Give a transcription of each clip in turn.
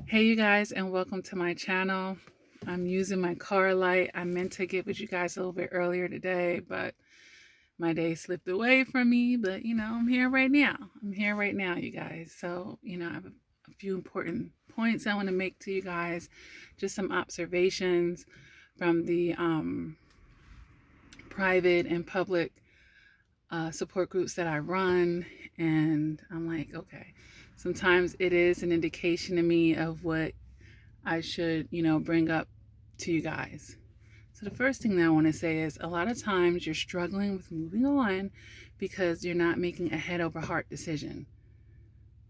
Hey, you guys, and welcome to my channel. I'm using my car light. I meant to get with you guys a little bit earlier today, but my day slipped away from me. But I'm here right now. I'm here right now, you guys. So, I have a few important points I want to make to you guys, just some observations from the private and public support groups that I run. And I'm like, okay, sometimes it is an indication to me of what I should, bring up to you guys. So the first thing that I want to say is a lot of times you're struggling with moving on because you're not making a head over heart decision.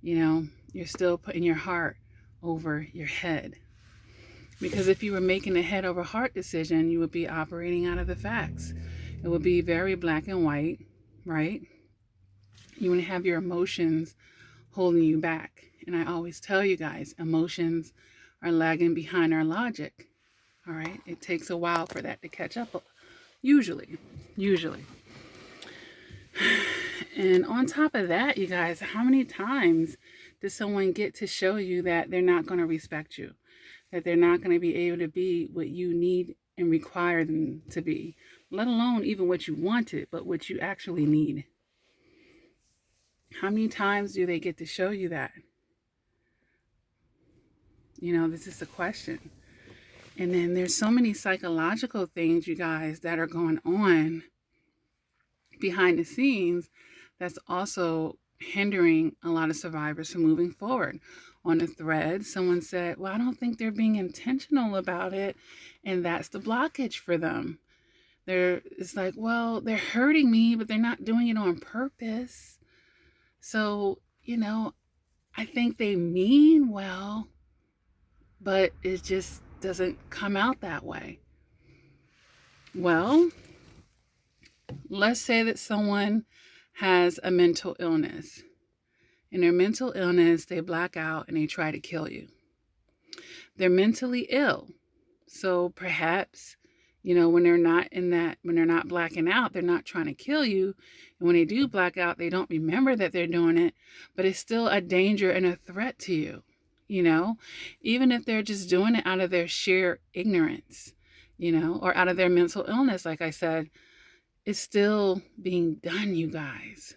You're still putting your heart over your head. Because if you were making a head over heart decision, you would be operating out of the facts. It would be very black and white, right? You wouldn't have your emotions holding you back. And I always tell you guys, emotions are lagging behind our logic. All right. It takes a while for that to catch up. Usually. And on top of that, you guys, how many times does someone get to show you that they're not going to respect you? That they're not going to be able to be what you need and require them to be, let alone even what you wanted, but what you actually need. How many times do they get to show you that? This is the question. And then there's so many psychological things, you guys, that are going on behind the scenes that's also hindering a lot of survivors from moving forward. On a thread, someone said, well, I don't think they're being intentional about it. And that's the blockage for them. It's like, well, they're hurting me, but they're not doing it on purpose. So, I think they mean well, but it just doesn't come out that way. Well, let's say that someone has a mental illness. In their mental illness, they black out and they try to kill you. They're mentally ill. So perhaps, when they're not blacking out, they're not trying to kill you. And when they do black out, they don't remember that they're doing it, but it's still a danger and a threat to you, even if they're just doing it out of their sheer ignorance, or out of their mental illness. Like I said, it's still being done, you guys.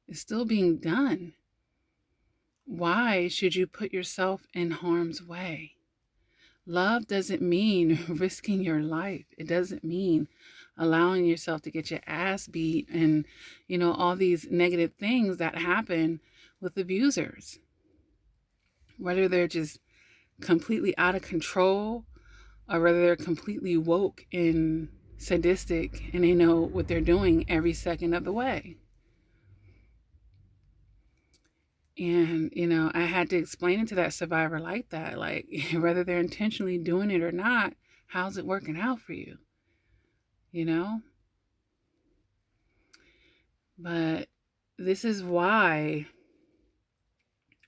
It's still being done. Why should you put yourself in harm's way? Love doesn't mean risking your life. It doesn't mean allowing yourself to get your ass beat and, all these negative things that happen with abusers. Whether they're just completely out of control or whether they're completely woke and sadistic and they know what they're doing every second of the way. And, I had to explain it to that survivor like that, like whether they're intentionally doing it or not, how's it working out for you? But this is why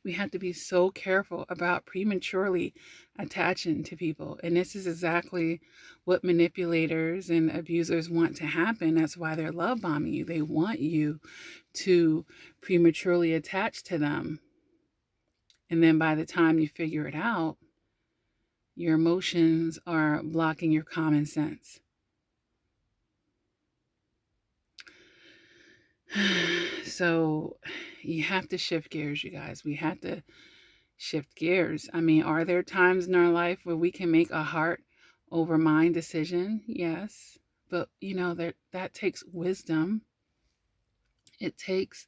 we have to be so careful about prematurely attaching to people. And this is exactly what manipulators and abusers want to happen. That's why they're love bombing you. They want you to prematurely attach to them. And then by the time you figure it out, your emotions are blocking your common sense. So you have to shift gears, you guys. We have to shift gears. I mean, are there times in our life where we can make a heart over mind decision? Yes. But, that takes wisdom. It takes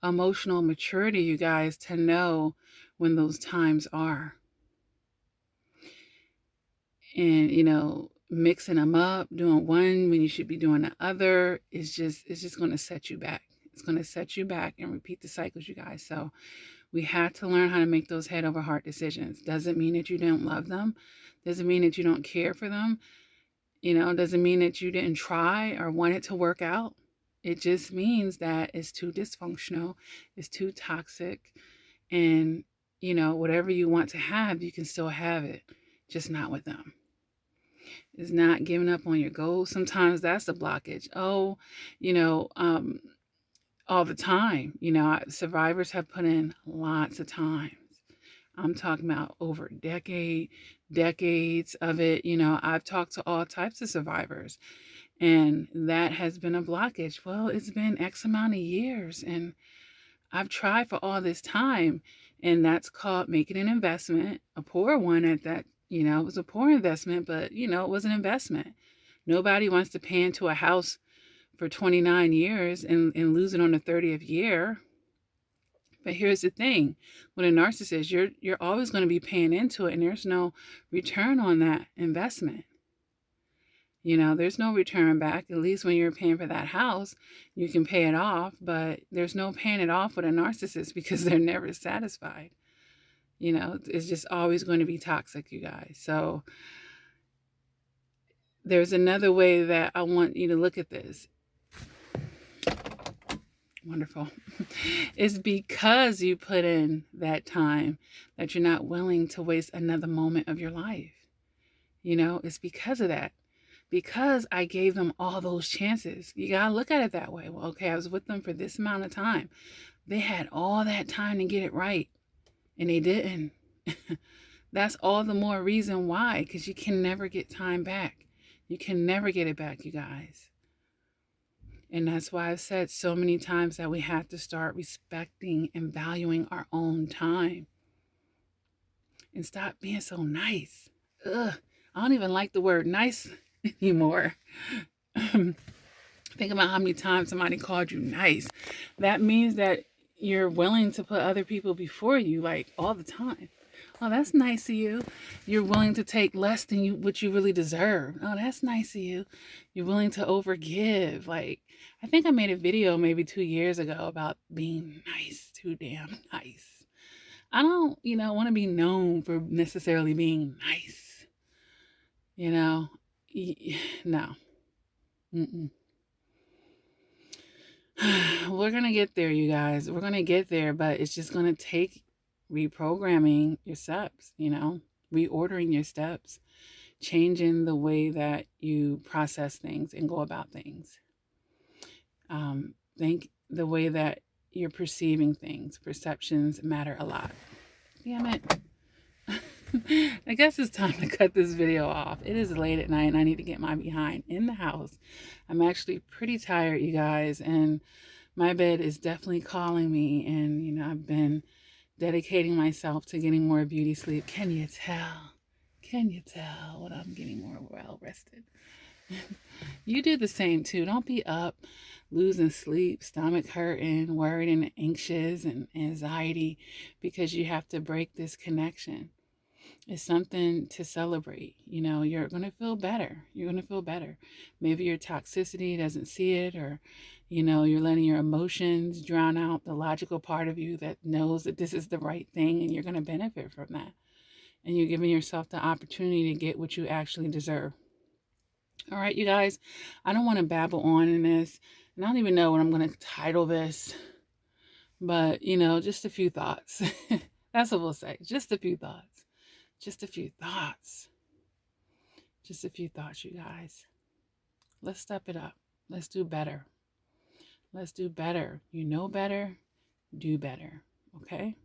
emotional maturity, you guys, to know when those times are. And, mixing them up, doing one when you should be doing the other it's just going to set you back. It's going to set you back and repeat the cycles, you guys. So we have to learn how to make those head over heart decisions. Doesn't mean that you don't love them. Doesn't mean that you don't care for them. Doesn't mean that you didn't try or want it to work out. It just means that it's too dysfunctional. It's too toxic. And, whatever you want to have, you can still have it, just not with them. It's not giving up on your goals. Sometimes that's the blockage. Oh, all the time. Survivors have put in lots of times. I'm talking about over decades of it. You know, I've talked to all types of survivors, and that has been a blockage. Well, it's been X amount of years, and I've tried for all this time, and that's called making an investment, a poor one at that. You know, it was a poor investment, but you know, it was an investment. Nobody wants to pay into a house for 29 years and lose it on the 30th year. But here's the thing, with a narcissist, you're always going to be paying into it, and there's no return on that investment. You know, there's no return back. At least when you're paying for that house, you can pay it off, but there's no paying it off with a narcissist because they're never satisfied. You know, it's just always going to be toxic, you guys. So there's another way that I want you to look at this. Wonderful. It's because you put in that time that you're not willing to waste another moment of your life. You know, it's because of that. Because I gave them all those chances. You got to look at it that way. Well, okay, I was with them for this amount of time. They had all that time to get it right, and they didn't. That's all the more reason why, because you can never get time back. You can never get it back, you guys. And that's why I've said so many times that we have to start respecting and valuing our own time. And stop being so nice. Ugh, I don't even like the word nice anymore. Think about how many times somebody called you nice. That means that you're willing to put other people before you, like, all the time. Oh, that's nice of you. You're willing to take less than what you really deserve. Oh, that's nice of you. You're willing to overgive. Like, I think I made a video maybe 2 years ago about being nice, too damn nice. I don't, want to be known for necessarily being nice. No. Mm-mm. We're going to get there, you guys. We're going to get there, but it's just going to take reprogramming your steps, reordering your steps, changing the way that you process things and go about things. Think the way that you're perceiving things. Perceptions matter a lot. Damn it. I guess it's time to cut this video off. It is late at night and I need to get my behind in the house. I'm actually pretty tired, you guys, and my bed is definitely calling me, and I've been dedicating myself to getting more beauty sleep. Can you tell? Can you tell when I'm getting more well rested? You do the same too. Don't be up losing sleep, stomach hurting, worried and anxious and anxiety because you have to break this connection. It's something to celebrate. You're going to feel better. You're going to feel better. Maybe your toxicity doesn't see it, or, you're letting your emotions drown out the logical part of you that knows that this is the right thing and you're going to benefit from that. And you're giving yourself the opportunity to get what you actually deserve. All right, you guys, I don't want to babble on in this, and I don't even know what I'm going to title this, but, just a few thoughts. That's what we'll say. Just a few thoughts. Just a few thoughts. Just a few thoughts, you guys. Let's step it up. Let's do better. Let's do better. You know better, do better. Okay?